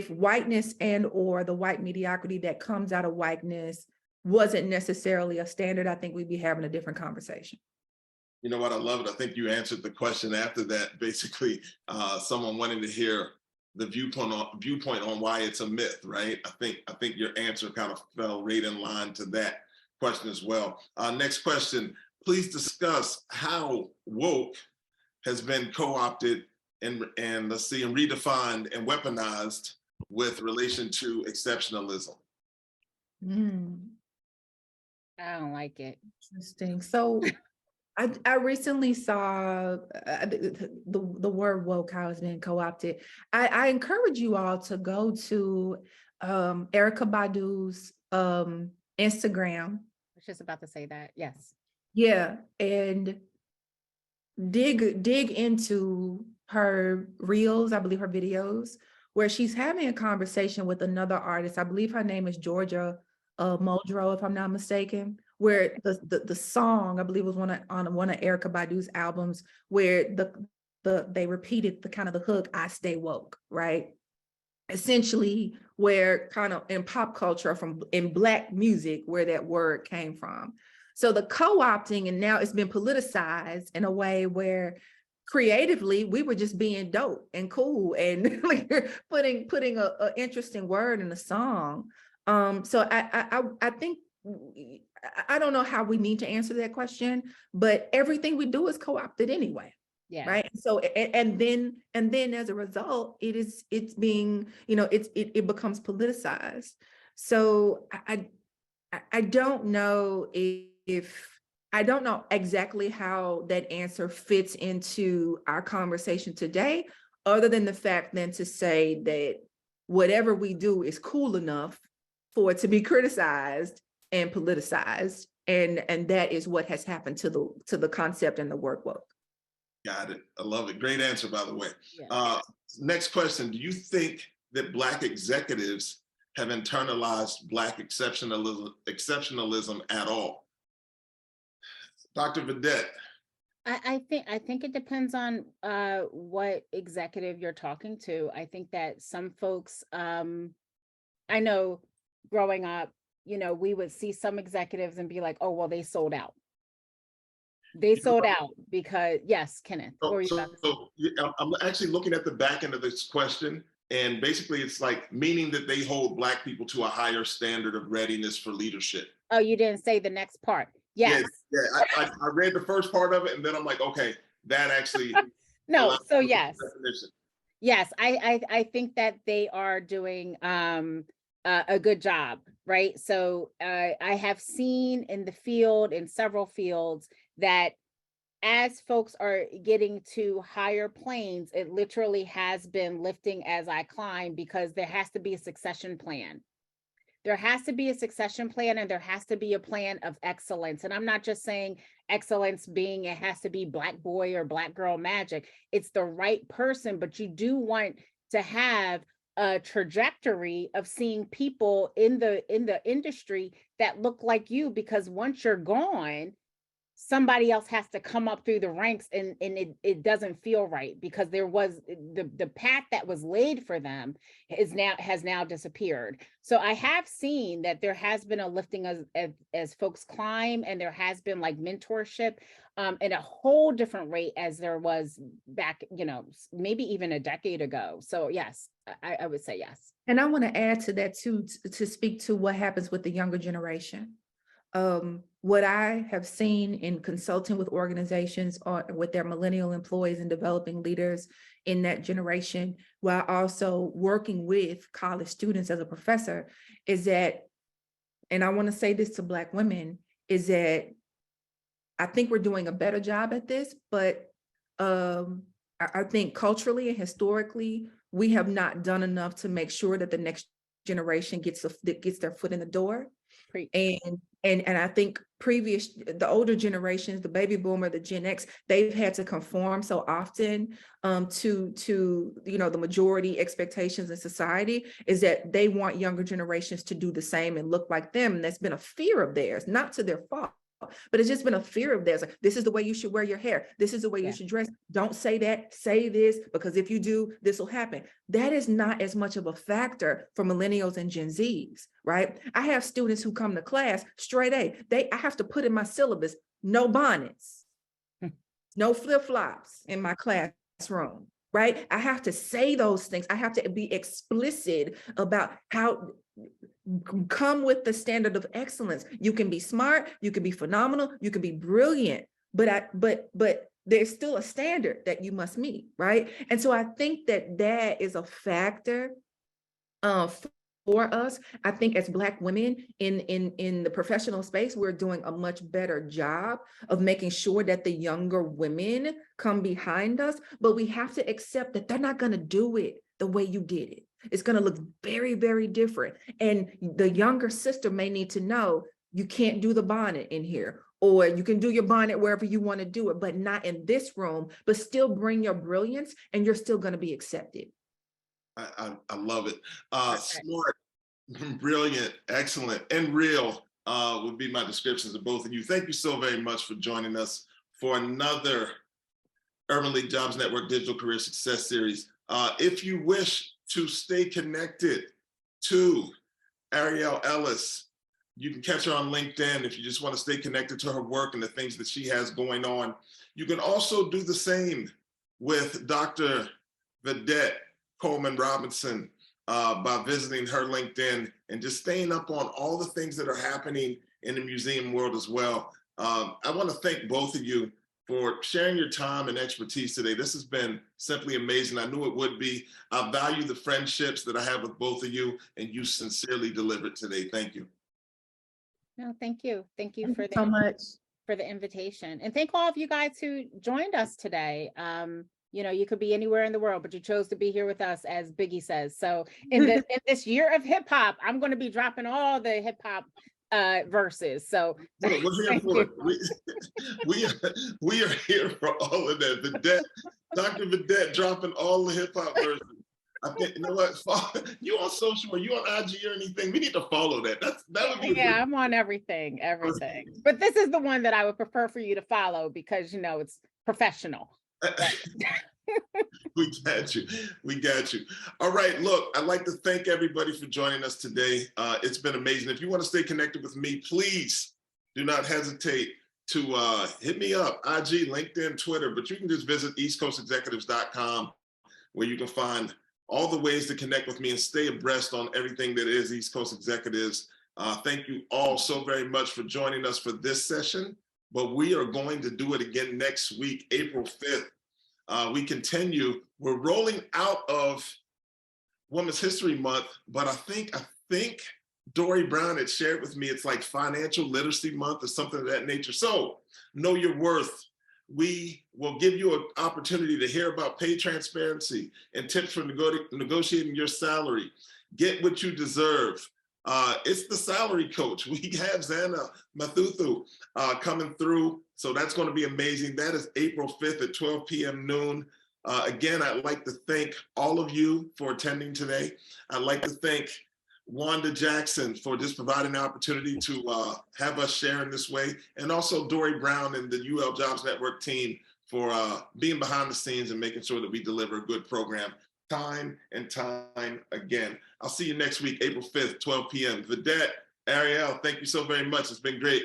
Speaker 2: whiteness and or the white mediocrity that comes out of whiteness wasn't necessarily a standard, I think we'd be having a different conversation.
Speaker 1: You know what? I love it. I think you answered the question after that. Basically, someone wanting to hear the viewpoint on why it's a myth, right? I think your answer kind of fell right in line to that question as well. Next question, please discuss how woke has been co-opted and redefined and weaponized with relation to exceptionalism.
Speaker 3: I don't like it.
Speaker 2: Interesting. So I recently saw the word woke, how it's been co-opted. I encourage you all to go to Erykah Badu's Instagram.
Speaker 3: I was just about to say that. Yes.
Speaker 2: Yeah, and dig into her reels, I believe her videos, where she's having a conversation with another artist. I believe her name is Georgia Muldrow, if I'm not mistaken, where the song, I believe was on one of Erykah Badu's albums, where they repeated the kind of the hook, I stay woke, right? Essentially, where kind of in pop culture, in Black music, where that word came from. So the co-opting, and now it's been politicized in a way where creatively we were just being dope and cool and like putting a interesting word in a song. So I think, I don't know how we need to answer that question, but everything we do is co-opted anyway.
Speaker 3: Yeah.
Speaker 2: Right. So and then as a result, it's being, it becomes politicized. So I don't know I don't know exactly how that answer fits into our conversation today, other than the fact then to say that whatever we do is cool enough for it to be criticized and politicized. And that is what has happened to the concept and the word woke.
Speaker 1: Got it. I love it. Great answer, by the way.
Speaker 3: Yeah.
Speaker 1: Next question. Do you think that Black executives have internalized Black exceptionalism at all? Dr. Vedet.
Speaker 3: I think it depends on what executive you're talking to. I think that some folks, I know growing up, we would see some executives and be like, oh, well, they sold out. They sold out because, yes, Kenneth.
Speaker 1: I'm actually looking at the back end of this question, and basically it's like meaning that they hold Black people to a higher standard of readiness for leadership.
Speaker 3: Oh, you didn't say the next part. Yes.
Speaker 1: Yeah. I read the first part of it, and then I'm like, okay, that actually.
Speaker 3: No, so yes. Yes, I think that they are doing a good job, right? So I have seen in the field, in several fields, that as folks are getting to higher planes, it literally has been lifting as I climb, because there has to be a succession plan. There has to be a succession plan, and there has to be a plan of excellence. And I'm not just saying excellence being it has to be Black boy or Black girl magic. It's the right person, but you do want to have a trajectory of seeing people in the industry that look like you, because once you're gone, somebody else has to come up through the ranks, and it doesn't feel right, because there was the path that was laid for them has now disappeared. So I have seen that there has been a lifting as folks climb, and there has been like mentorship at a whole different rate as there was back, maybe even a decade ago. So yes, I would say yes.
Speaker 2: And I want to add to that too, to speak to what happens with the younger generation. What I have seen in consulting with organizations or with their millennial employees and developing leaders in that generation, while also working with college students as a professor, is that, and I want to say this to Black women, is that I think we're doing a better job at this, but I think culturally and historically, we have not done enough to make sure that the next generation gets their foot in the door. And I think the older generations, the baby boomer, the Gen X, they've had to conform so often to the majority expectations in society, is that they want younger generations to do the same and look like them. And that's been a fear of theirs, not to their fault. But it's just been a fear of theirs. Like, this is the way you should wear your hair. This is the way you should dress. Don't say that, say this, because if you do, this will happen. That is not as much of a factor for millennials and Gen Zs, right? I have students who come to class straight A. I have to put in my syllabus, no bonnets, no flip-flops in my classroom, right? I have to say those things. I have to be explicit about how, come with the standard of excellence. You can be smart, you can be phenomenal, you can be brilliant, but there's still a standard that you must meet, right? And so I think that is a factor for us. I think as Black women in the professional space, we're doing a much better job of making sure that the younger women come behind us, but we have to accept that they're not going to do it the way you did it. It's going to look very, very different. And the younger sister may need to know, you can't do the bonnet in here, or you can do your bonnet wherever you want to do it, but not in this room, but still bring your brilliance and you're still going to be accepted.
Speaker 1: I love it. Smart, brilliant, excellent, and real would be my descriptions of both of you. Thank you so very much for joining us for another Urban League Jobs Network Digital Career Success Series. If you wish to stay connected to Ariel Ellis, you can catch her on LinkedIn if you just want to stay connected to her work and the things that she has going on. You can also do the same with Dr. Vedet Coleman-Robinson by visiting her LinkedIn and just staying up on all the things that are happening in the museum world as well. I want to thank both of you for sharing your time and expertise today. This has been simply amazing. I knew it would be. I value the friendships that I have with both of you, and you sincerely delivered today. Thank you.
Speaker 3: No, thank you. Thank you for
Speaker 2: so much
Speaker 3: for the invitation. And thank all of you guys who joined us today. You know, you could be anywhere in the world, but you chose to be here with us, as Biggie says. So in this year of hip hop, I'm going to be dropping all the hip hop verses. So
Speaker 1: we're here for it. We are here for all of that. Dr. Vedet dropping all the hip hop verses. I think, you know what? You on social, or you on IG or anything? We need to follow that. That would be
Speaker 3: I'm on everything. But this is the one that I would prefer for you to follow because, you know, it's professional.
Speaker 1: We got you. All right, look, I'd like to thank everybody for joining us today. It's been amazing. If you want to stay connected with me, please do not hesitate to hit me up, IG, LinkedIn, Twitter, but you can just visit eastcoastexecutives.com where you can find all the ways to connect with me and stay abreast on everything that is East Coast Executives. Thank you all so very much for joining us for this session, but we are going to do it again next week, April 5th. We continue. We're rolling out of Women's History Month, but I think Dory Brown had shared with me, it's like Financial Literacy Month or something of that nature. So know your worth. We will give you an opportunity to hear about pay transparency and tips for negotiating your salary. Get what you deserve. It's the salary coach. We have Zana Mathuthu coming through. So that's going to be amazing. That is April 5th at 12 p.m. noon. Again, I'd like to thank all of you for attending today. I'd like to thank Wanda Jackson for just providing the opportunity to have us share in this way. And also Dory Brown and the UL Jobs Network team for being behind the scenes and making sure that we deliver a good program time and time again. I'll see you next week, April 5th, 12 p.m. Vedet, Ariel, thank you so very much. It's been great.